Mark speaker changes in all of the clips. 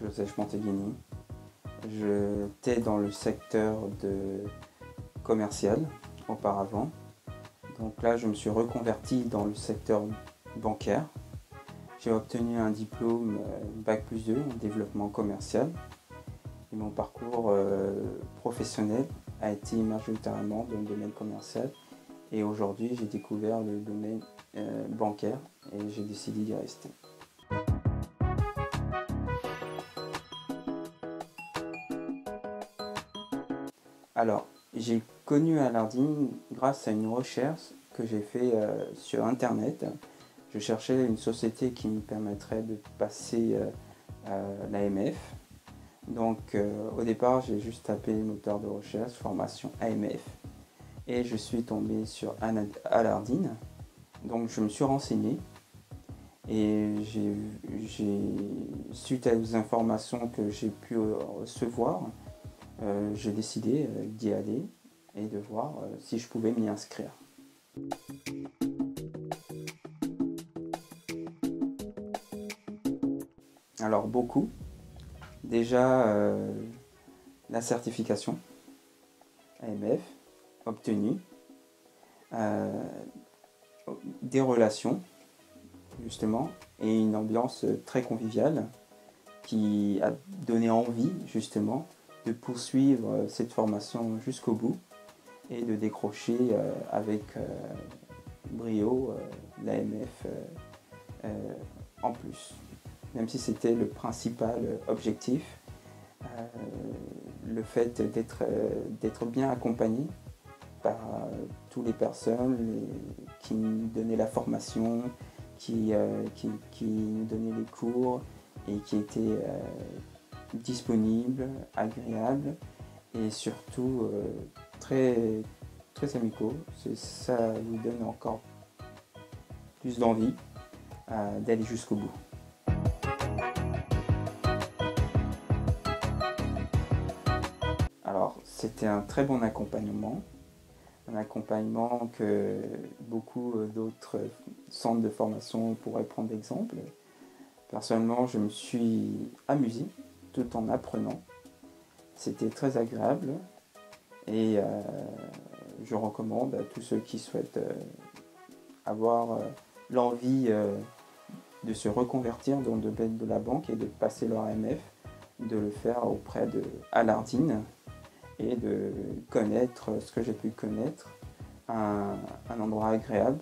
Speaker 1: Joseph Monteghini. J'étais dans le secteur commercial auparavant. Donc là, je me suis reconverti dans le secteur bancaire. J'ai obtenu un diplôme Bac+2 en développement commercial. Et mon parcours professionnel a été majoritairement dans le domaine commercial. Et aujourd'hui, j'ai découvert le domaine bancaire et j'ai décidé d'y rester. Alors, j'ai connu Alardine grâce à une recherche que j'ai faite sur Internet. Je cherchais une société qui me permettrait de passer l'AMF. Donc, au départ, j'ai juste tapé moteur de recherche, formation AMF. Et je suis tombé sur Alardine. Donc, je me suis renseigné. Et suite aux informations que j'ai pu recevoir, j'ai décidé d'y aller et de voir si je pouvais m'y inscrire. Alors beaucoup. Déjà la certification AMF obtenue, des relations justement et une ambiance très conviviale qui a donné envie justement de poursuivre cette formation jusqu'au bout et de décrocher avec brio l'AMF en plus. Même si c'était le principal objectif, le fait d'être bien accompagné par toutes les personnes qui nous donnaient la formation, qui nous donnaient les cours et qui étaient disponibles, agréables et surtout très, très amicaux. Ça vous donne encore plus d'envie d'aller jusqu'au bout. Alors, c'était un très bon accompagnement, un accompagnement que beaucoup d'autres centres de formation pourraient prendre d'exemple. Personnellement, je me suis amusé tout en apprenant. C'était très agréable et je recommande à tous ceux qui souhaitent avoir l'envie de se reconvertir dans le domaine de la banque et de passer leur AMF, de le faire auprès de Alardine et de connaître ce que j'ai pu connaître, un endroit agréable,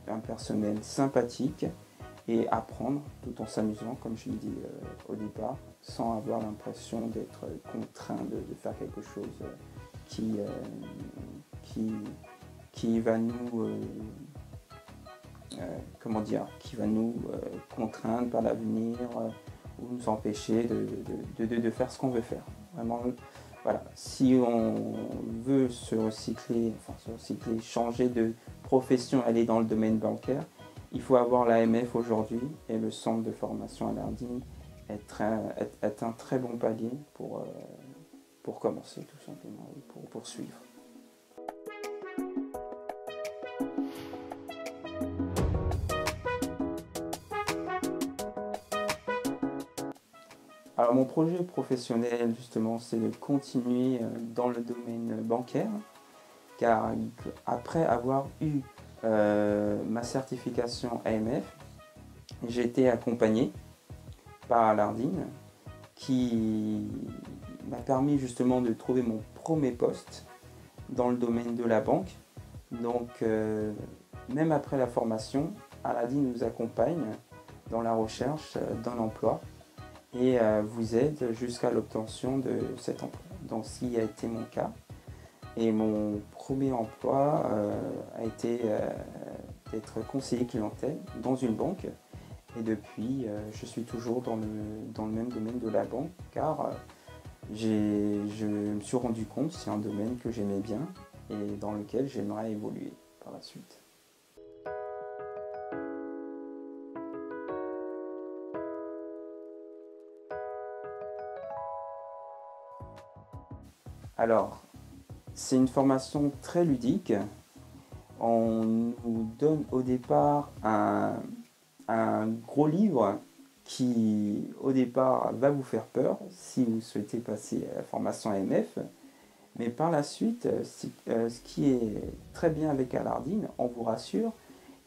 Speaker 1: un personnel sympathique et apprendre tout en s'amusant, comme je l'ai dit au départ, sans avoir l'impression d'être contraint de faire quelque chose qui va nous qui va nous contraindre par l'avenir ou nous empêcher de faire ce qu'on veut faire. Vraiment, voilà. Si on veut se recycler, changer de profession, aller dans le domaine bancaire, il faut avoir l'AMF aujourd'hui et le centre de formation Alardine est un très bon palier pour commencer tout simplement, pour poursuivre. Alors mon projet professionnel justement c'est de continuer dans le domaine bancaire car après avoir eu ma certification AMF, j'ai été accompagné par Alardine qui m'a permis justement de trouver mon premier poste dans le domaine de la banque. Donc même après la formation, Alardine nous accompagne dans la recherche d'un emploi et vous aide jusqu'à l'obtention de cet emploi. Donc ce qui a été mon cas. Et mon premier emploi a été d'être conseiller clientèle dans une banque. Et depuis, je suis toujours dans le même domaine de la banque car je me suis rendu compte que c'est un domaine que j'aimais bien et dans lequel j'aimerais évoluer par la suite. Alors, c'est une formation très ludique. On nous donne au départ un gros livre qui au départ va vous faire peur si vous souhaitez passer à la formation AMF. Mais par la suite, ce qui est très bien avec Alardine, on vous rassure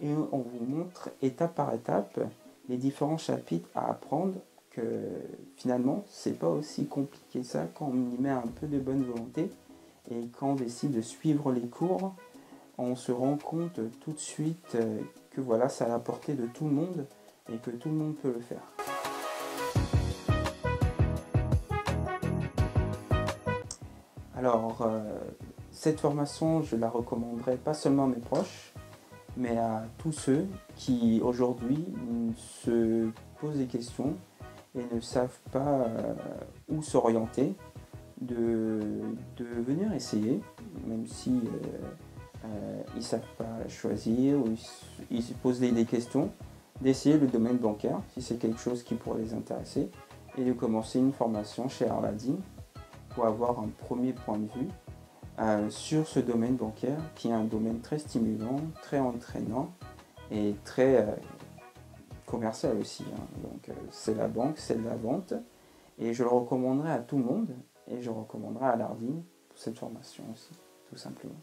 Speaker 1: et on vous montre étape par étape les différents chapitres à apprendre, que finalement c'est pas aussi compliqué que ça quand on y met un peu de bonne volonté et quand on décide de suivre les cours, on se rend compte tout de suite que voilà, c'est à la portée de tout le monde et que tout le monde peut le faire. Alors, cette formation, je la recommanderais pas seulement à mes proches, mais à tous ceux qui aujourd'hui se posent des questions et ne savent pas où s'orienter, de venir essayer, même si ils ne savent pas choisir ou ils se posent des questions, d'essayer le domaine bancaire si c'est quelque chose qui pourrait les intéresser et de commencer une formation chez Alardine pour avoir un premier point de vue sur ce domaine bancaire qui est un domaine très stimulant, très entraînant et très commercial aussi. Donc c'est la banque, c'est de la vente et je le recommanderais à tout le monde et je recommanderais à Alardine pour cette formation aussi, tout simplement.